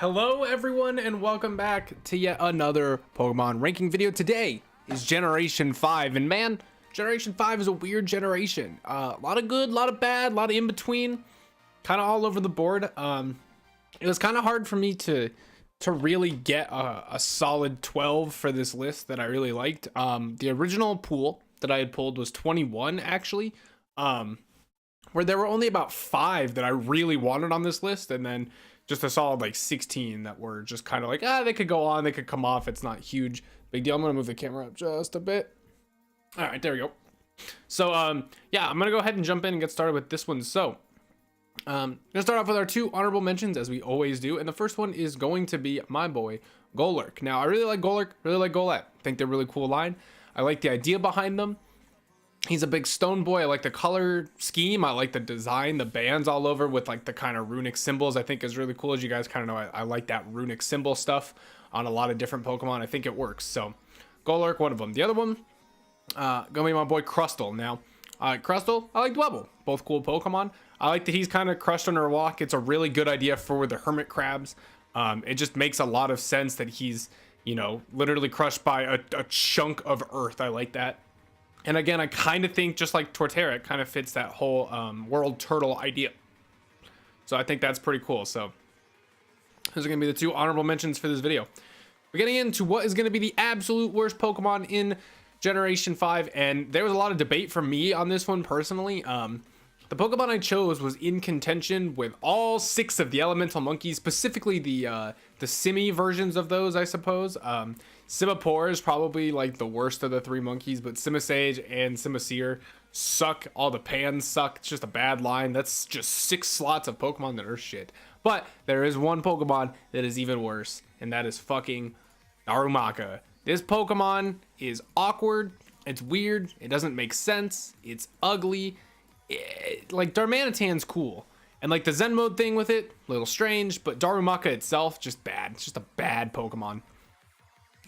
Hello everyone and welcome back to yet another Pokemon ranking video. Today is Generation 5 and man, Generation 5 is a weird generation. A lot of good, a lot of bad, a lot of in between, kind of all over the board. It was kind of hard for me to really get a solid 12 for this list that I really liked. The original pool that I had pulled was 21 actually, where there were only about 5 that I really wanted on this list, and then just a solid like 16 that were just kind of like, they could go on, they could come off. It's not huge, big deal. I'm gonna move the camera up just a bit. All right, there we go. So yeah, I'm gonna go ahead and jump in and get started with this one. So gonna start off with our 2 honorable mentions as we always do, and the first one is going to be my boy Golurk. Now I really like Golurk, really like Golett. I think they're really cool line. I like the idea behind them. He's a big stone boy. I like the color scheme. I like the design, the bands all over with like the kind of runic symbols. I think is really cool. As you guys kind of know, I like that runic symbol stuff on a lot of different Pokemon. I think it works. So Golurk, one of them. The other one, gonna be my boy Crustle. Now, Crustle, I like Dwebble. Both cool Pokemon. I like that he's kind of crushed under a rock. It's a really good idea for the hermit crabs. It just makes a lot of sense that he's, you know, literally crushed by a chunk of earth. I like that. And again, I kind of think just like Torterra, it kind of fits that whole world turtle idea. So I think that's pretty cool. So those are going to be the 2 honorable mentions for this video. We're getting into what is going to be the absolute worst Pokemon in Generation 5. And there was a lot of debate from me on this one personally. The Pokemon I chose was in contention with all 6 of the elemental monkeys, specifically the Simi versions of those, I suppose. Simipour is probably like the worst of the 3 monkeys, but Simisage and Simisear suck. All the Pans suck. It's just a bad line. That's just 6 slots of Pokemon that are shit. But there is one Pokemon that is even worse, and that is fucking Darumaka. This Pokemon is awkward. It's weird. It doesn't make sense. It's ugly. Like Darmanitan's cool, and like the Zen mode thing with it, a little strange, but Darumaka itself, just bad. It's just a bad Pokemon.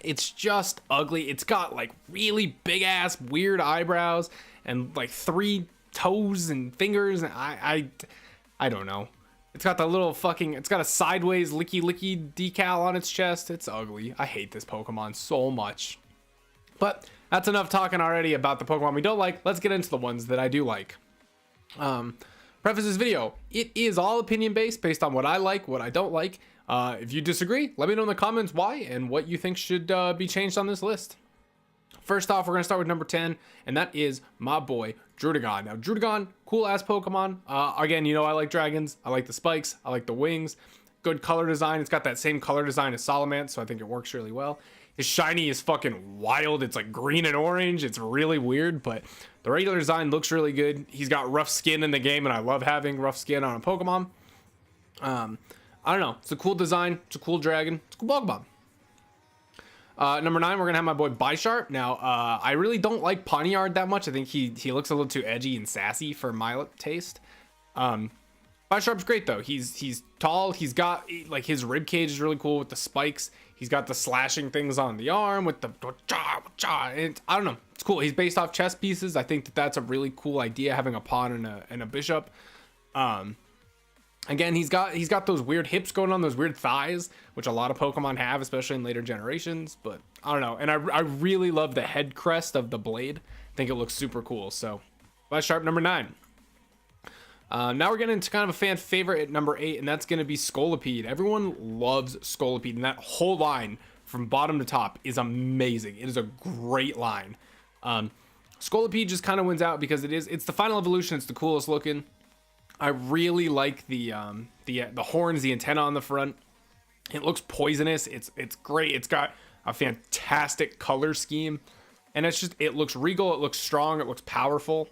It's just ugly. It's got like really big ass weird eyebrows and like 3 toes and fingers, and I don't know. It's got the little fucking, it's got a sideways licky decal on its chest. It's ugly. I hate this Pokemon so much. But that's enough talking already about the Pokemon we don't like. Let's get into the ones that I do like. Preface this video, it is all opinion based on what I like, what I don't like. If you disagree, let me know in the comments why and what you think should be changed on this list. First off, we're gonna start with number 10, and that is my boy Druddigon. Now Druddigon, cool ass Pokemon. Again, you know, I like dragons, I like the spikes, I like the wings, good color design. It's got that same color design as Salamence, so I think it works really well. His shiny is fucking wild. It's like green and orange. It's really weird, but the regular design looks really good. He's got rough skin in the game, and I love having rough skin on a Pokemon. I don't know. It's a cool design. It's a cool dragon. It's a cool Pokemon. Number 9, we're gonna have my boy Bisharp. Now, I really don't like Pawniard that much. I think he looks a little too edgy and sassy for my taste. Bisharp's great though. He's tall. He's got like his rib cage is really cool with the spikes. He's got the slashing things on the arm with the and I don't know. It's cool. He's based off chess pieces. I think that's a really cool idea, having a pawn and a bishop. Again, he's got those weird hips going on, those weird thighs, which a lot of Pokemon have, especially in later generations. But I don't know. And I really love the head crest of the blade. I think it looks super cool. So Bisharp, number 9. Now we're getting into kind of a fan favorite at number 8, and that's going to be Scolipede. Everyone loves Scolipede, and that whole line from bottom to top is amazing. It is a great line. Scolipede just kind of wins out because it's the final evolution. It's the coolest looking. I really like the horns, the antenna on the front. It looks poisonous. It's great. It's got a fantastic color scheme, and it looks regal. It looks strong. It looks powerful.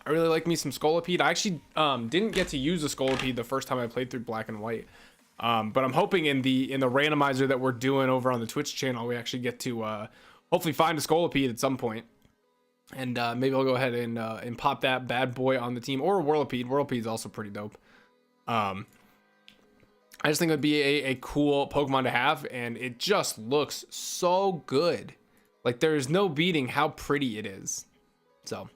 I really like me some Scolipede. I actually didn't get to use a Scolipede the first time I played through Black and White, but I'm hoping in the randomizer that we're doing over on the Twitch channel, we actually get to hopefully find a Scolipede at some point, and maybe I'll go ahead and pop that bad boy on the team, or a Whirlipede. Whirlipede's also pretty dope. I just think it would be a cool Pokemon to have, and it just looks so good. Like there's no beating how pretty it is. So.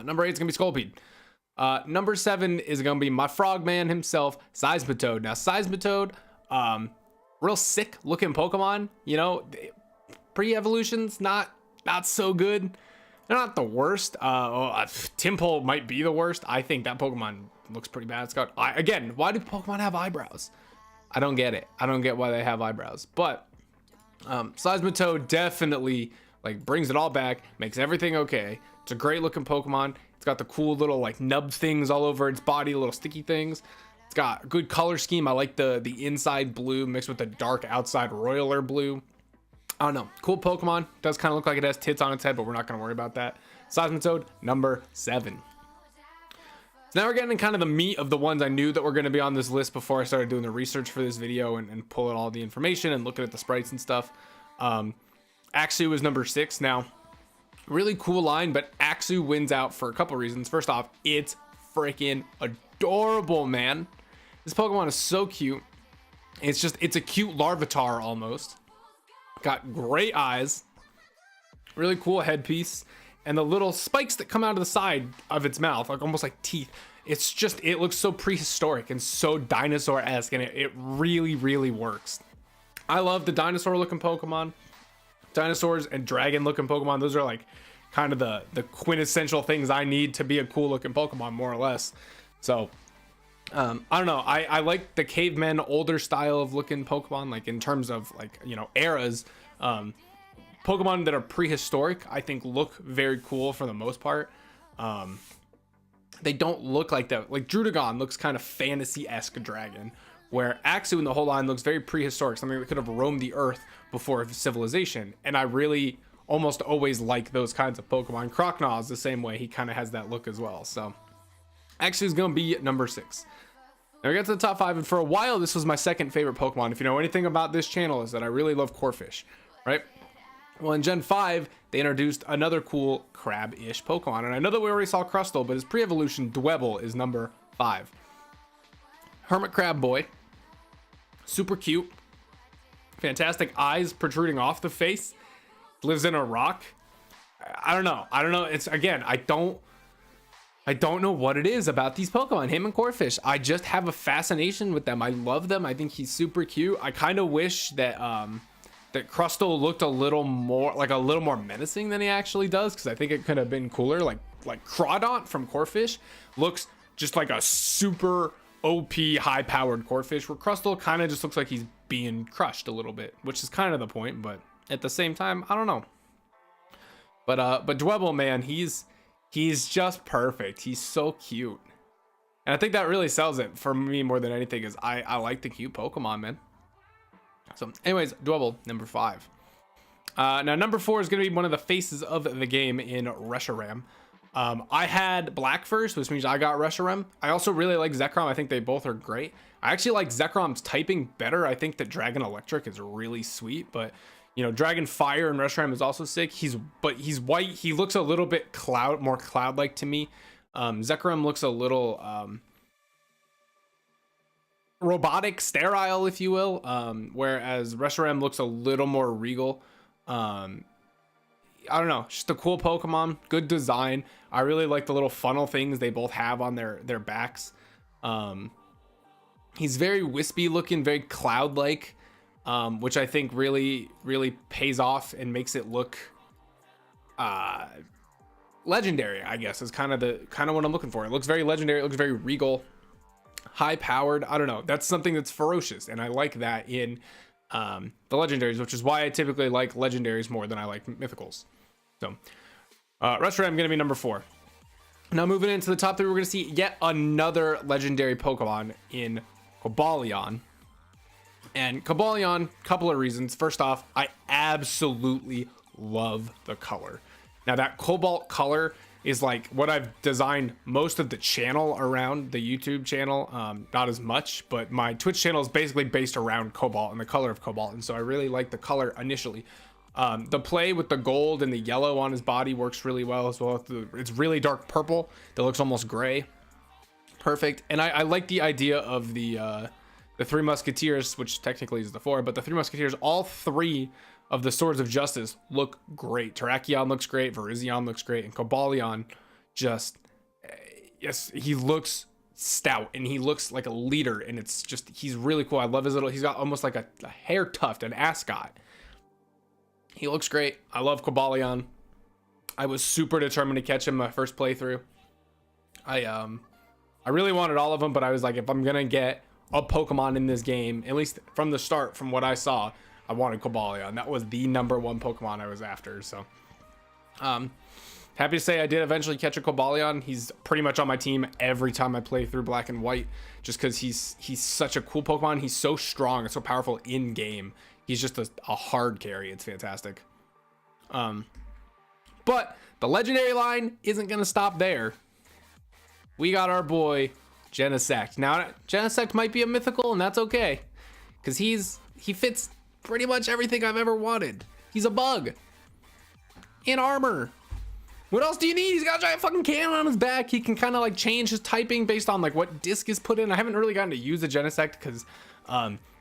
Number 8 is gonna be Scolipede. Number 7 is gonna be my frogman himself, Seismitoad. Now Seismitoad, Real sick looking Pokemon, you know, pre-evolution's not so good. They're not the worst. Timpole might be the worst. I think that Pokemon looks pretty bad. It's got, again, why do Pokemon have eyebrows? I don't get it. I don't get why they have eyebrows. But Seismitoad definitely like brings it all back, makes everything okay. It's a great looking Pokemon. It's got the cool little like nub things all over its body, little sticky things. It's got a good color scheme. I like the inside blue mixed with the dark outside royaler blue. I don't know. Cool Pokemon. Does kind of look like it has tits on its head, but we're not going to worry about that. Seismitoad, number 7. So now we're getting kind of the meat of the ones I knew that were going to be on this list before I started doing the research for this video and pulling all the information and looking at the sprites and stuff. Axew is number 6. Now, really cool line, but Axew wins out for a couple reasons. First off, it's freaking adorable, man. This Pokemon is so cute. It's a cute Larvitar almost. Got great eyes, really cool headpiece, and the little spikes that come out of the side of its mouth, like almost like teeth. It looks so prehistoric and so dinosaur-esque, and it really, really works. I love the dinosaur looking Pokemon. Dinosaurs and dragon looking Pokemon, those are like kind of the quintessential things I need to be a cool looking Pokemon, more or less. So I don't know, I like the cavemen older style of looking Pokemon, like in terms of like, you know, eras. Pokemon that are prehistoric I think look very cool for the most part. They don't look like that. Like Druddigon looks kind of fantasy-esque dragon, where Axew in the whole line looks very prehistoric, something that could have roamed the earth before civilization. And I really almost always like those kinds of Pokemon. Croconaw is the same way. He kind of has that look as well. So Axew is going to be number 6. Now we get to the top 5, and for a while this was my second favorite Pokemon. If you know anything about this channel, is that I really love Corphish, right? Well, in Gen 5, they introduced another cool crab-ish Pokemon, and I know that we already saw Crustle, but his pre-evolution Dwebble is number 5. Hermit Crab Boy, super cute, fantastic eyes protruding off the face, lives in a rock. I don't know. It's, again, I don't know what it is about these Pokemon, him and Corphish. I just have a fascination with them. I love them. I think he's super cute. I kind of wish that that Crustle looked a little more menacing than he actually does, because I think it could have been cooler. Like Crawdaunt from Corphish looks just like a super OP high-powered Corphish, where Crustle kind of just looks like he's being crushed a little bit, which is kind of the point, but at the same time, I don't know. But Dwebble, man, he's just perfect. He's so cute. And I think that really sells it for me more than anything, is I like the cute Pokemon, man. So anyways, Dwebble, number 5. Now number 4 is going to be one of the faces of the game in Reshiram. I had Black first, which means I got Reshiram. I also really like Zekrom. I think they both are great. I actually like Zekrom's typing better. I think that Dragon Electric is really sweet, but you know, Dragon Fire and Reshiram is also sick. He's white. He looks a little bit more cloud-like to me. Zekrom looks a little robotic, sterile, if you will. Whereas Reshiram looks a little more regal. I don't know, just a cool Pokemon, good design. I really like the little funnel things they both have on their backs. He's very wispy looking, very cloud-like. Which I think really pays off and makes it look legendary, I guess, is kind of what I'm looking for. It looks very legendary. It looks very regal, high powered. I don't know, that's something that's ferocious, and I like that in the legendaries, which is why I typically like legendaries more than I like mythicals. So Reshiram gonna be number 4. Now moving into the top 3, we're gonna see yet another legendary Pokemon in Cobalion. And Cobalion, couple of reasons. First off, I absolutely love the color. Now that cobalt color is like what I've designed most of the channel around, the YouTube channel. Not as much, but my Twitch channel is basically based around cobalt and the color of cobalt. And so I really like the color initially. The play with the gold and the yellow on his body works really well as well. It's really dark purple that looks almost gray. Perfect. And I like the idea of the 3 Musketeers, which technically is the 4, but the 3 Musketeers, all 3 of the Swords of Justice look great. Terrakion looks great, Virizion looks great, and Cobalion just, yes, he looks stout, and he looks like a leader, and it's just, he's really cool. I love his little, he's got almost like a hair tuft, an ascot. He looks great. I love Cobalion. I was super determined to catch him my first playthrough. I really wanted all of them, but I was like, if I'm gonna get a Pokemon in this game, at least from the start, from what I saw, I wanted Cobalion. That was the #1 Pokemon I was after. So happy to say I did eventually catch a Cobalion. He's pretty much on my team every time I play through Black and White, just because he's such a cool Pokemon. He's so strong and so powerful in game. He's just a hard carry. It's fantastic. But the legendary line isn't gonna stop there. We got our boy Genesect. Now Genesect might be a mythical, and that's okay, because he fits pretty much everything I've ever wanted. He's a bug in armor. What else do you need? He's got a giant fucking cannon on his back. He can kind of like change his typing based on like what disc is put in. I haven't really gotten to use the Genesect because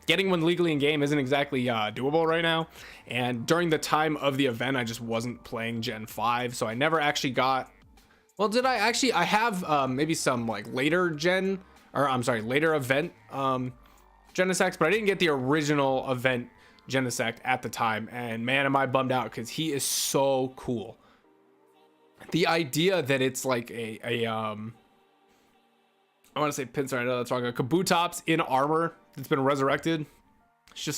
getting one legally in game isn't exactly doable right now. And during the time of the event, I just wasn't playing Gen 5, so I never actually got. Well, did I actually? I have maybe some like later event Genesect, but I didn't get the original event Genesect at the time. And man, am I bummed out, because he is so cool. The idea that it's like I want to say Pinsir, I know that's wrong, a Kabutops in armor that's been resurrected. It's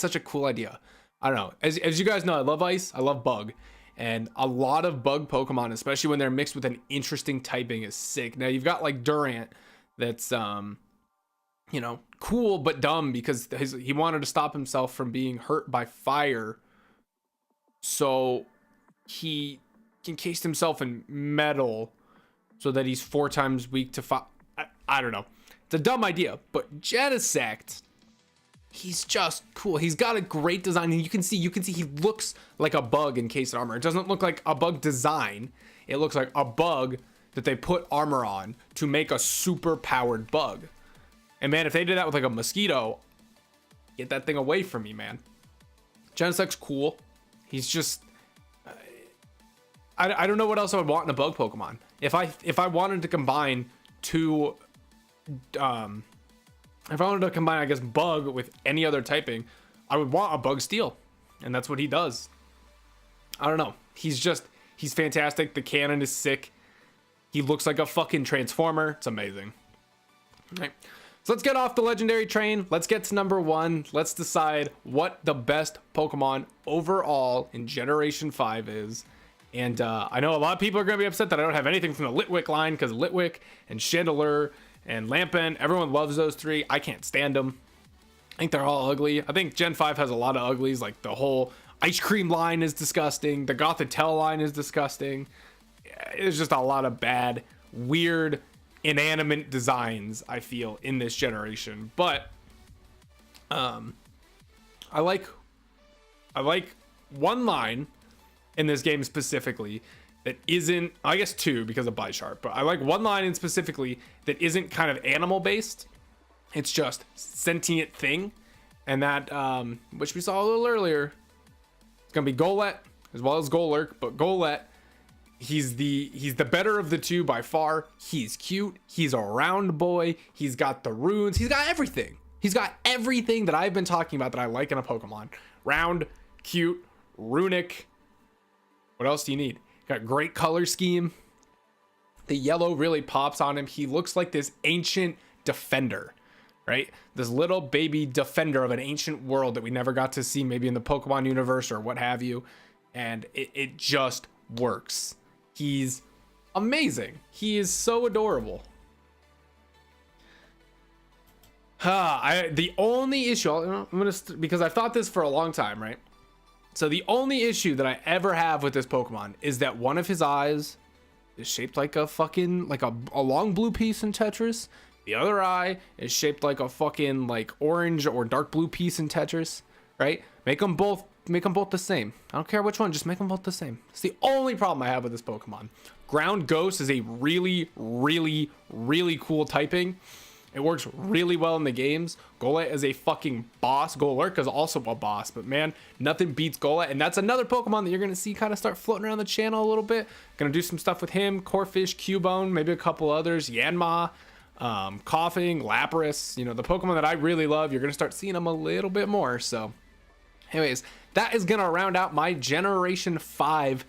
such a cool idea. I don't know. As you guys know, I love ice, I love bug. And a lot of bug Pokemon, especially when they're mixed with an interesting typing, is sick. Now you've got like Durant, that's you know, cool but dumb, because he wanted to stop himself from being hurt by fire, so he encased himself in metal so that he's 4 times weak to fire. I don't know. It's a dumb idea, but Genesect, he's just cool. He's got a great design, and you can see he looks like a bug encased in armor. It doesn't look like a bug design. It looks like a bug that they put armor on to make a super powered bug. And man, if they did that with like a mosquito, get that thing away from me, man. Genesect's cool. He's just, I don't know what else I would want in a bug Pokemon. If I wanted to combine two, if I wanted to combine, I guess, bug with any other typing, I would want a bug steel, and that's what he does. I don't know. He's fantastic. The cannon is sick. He looks like a fucking transformer. It's amazing. All right. So let's get off the legendary train. Let's get to #1. Let's decide what the best Pokemon overall in Generation 5 is. And I know a lot of people are going to be upset that I don't have anything from the Litwick line, because Litwick and Chandelure and Lampin, everyone loves those 3. I can't stand them. I think they're all ugly. I think Gen 5 has a lot of uglies, like the whole ice cream line is disgusting. The Gothitelle line is disgusting. There's just a lot of bad, weird, inanimate designs, I feel, in this generation. But I like one line in this game specifically that isn't, I guess 2 because of Bisharp, but I like one line in specifically that isn't kind of animal based. It's just sentient thing, and that which we saw a little earlier. It's gonna be Golett as well as Golurk, but Golett, he's the better of the 2 by far. He's cute. He's a round boy. He's got the runes. He's got everything. He's got everything that I've been talking about that I like in a Pokemon. Round, cute, runic. What else do you need? Got great color scheme. The yellow really pops on him. He looks like this ancient defender, right? This little baby defender of an ancient world that we never got to see, maybe in the Pokemon universe or what have you. And it just works. He's amazing. He is so adorable. The only issue, because I've thought this for a long time, right? So the only issue that I ever have with this Pokemon is that one of his eyes is shaped like a fucking, like a long blue piece in Tetris. The other eye is shaped like a fucking like orange or dark blue piece in Tetris, right? Make them both the same. I don't care which one, just make them both the same. It's the only problem I have with this Pokemon. Ground Ghost is a really, really, really cool typing. It works really well in the games. Golett is a fucking boss. Golurk is also a boss, but man, nothing beats Golett. And that's another Pokemon that you're going to see kind of start floating around the channel a little bit. Going to do some stuff with him, Corphish, Cubone, maybe a couple others, Yanma. Coughing, Lapras, you know, the Pokemon that I really love, you're going to start seeing them a little bit more. So anyways, that is going to round out my Generation 5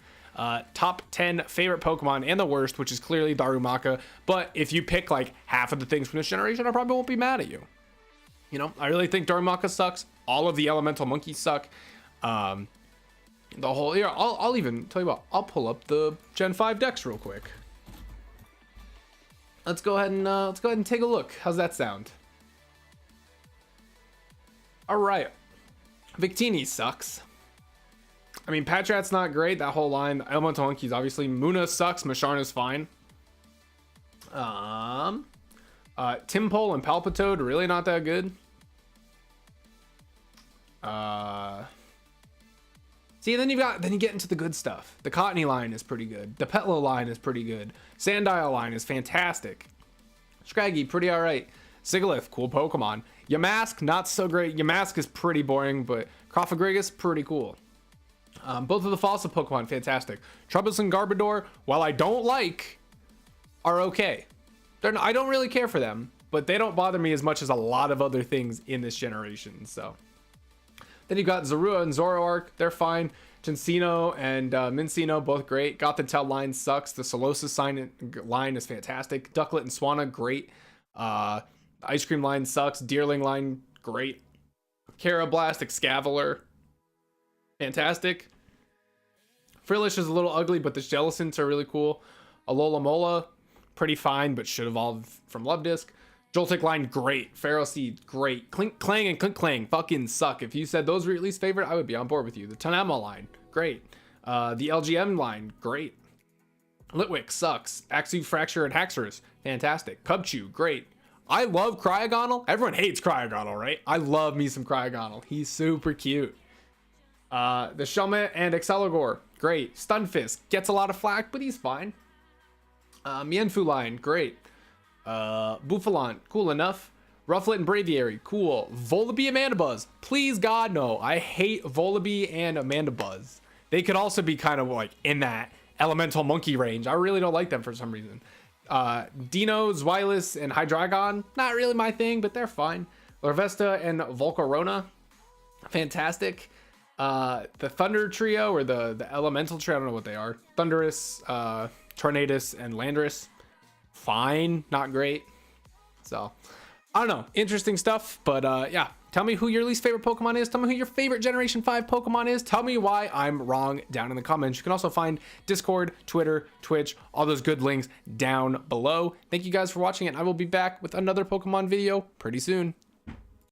top 10 favorite Pokemon and the worst, which is clearly Darumaka. But if you pick like half of the things from this generation, I probably won't be mad at you. You know, I really think Darumaka sucks. All of the elemental monkeys suck. The whole here, I'll even tell you what, I'll pull up the Gen 5 decks real quick. Let's go ahead and take a look. How's that sound? All right. Victini sucks. I mean, Patrat's not great. That whole line. Elemental Monkeys, obviously. Muna sucks. Masharna's fine. Timpole and Palpitoad, really not that good. See, then you get into the good stuff. The Cottony line is pretty good. The Petlo line is pretty good. Sandile line is fantastic. Scraggy, pretty alright. Sigilyph, cool Pokemon. Yamask, not so great. Yamask is pretty boring, but Cropagrigus, pretty cool. Both of the fossil Pokemon, fantastic. Trubbish and Garbodor, while I don't like, are okay. I don't really care for them, but they don't bother me as much as a lot of other things in this generation, so. Then you got Zorua and Zoroark, they're fine. Gensino and Mincino, both great. Gothitelle line sucks. The Solosis line is fantastic. Ducklet and Swanna, great. Ice Cream line sucks. Deerling line, great. Carablast, Excavalar, fantastic. Frillish is a little ugly, but the Jellicents are really cool. Alola Mola, pretty fine, but should evolve from Luvdisc. Joltik line, great. Ferroseed, great. Clink Clang and Clink Clang fucking suck. If you said those were your least favorite, I would be on board with you. The Tanama line, great. The LGM line, great. Litwick sucks. Axew, Fracture, and Haxorus, fantastic. Cubchoo, great. I love Cryogonal. Everyone hates Cryogonal, right? I love me some Cryogonal. He's super cute. The Shelmet and Exceligor, great. Stunfisk gets a lot of flack, but he's fine. Mienfoo line, great. Buffalant, cool enough. Rufflet and Braviary, cool. Volibee and Mandibuzz, please God no. I hate Volibee and Mandibuzz. They could also be kind of like in that elemental monkey range. I really don't like them for some reason. Dino, Zweilous, and Hydreigon, not really my thing, but they're fine. Larvesta and Volcarona, fantastic. The Thunder Trio, or the Elemental Trio, I don't know what they are. Thundurus, Tornadus, and Landorus, fine, not great. So I don't know, interesting stuff, but yeah, tell me who your least favorite Pokemon is. Tell me who your favorite Generation 5 Pokemon is. Tell me why I'm wrong down in the comments. You can also find Discord, Twitter, Twitch, all those good links down below. Thank you guys for watching, and I will be back with another Pokemon video pretty soon.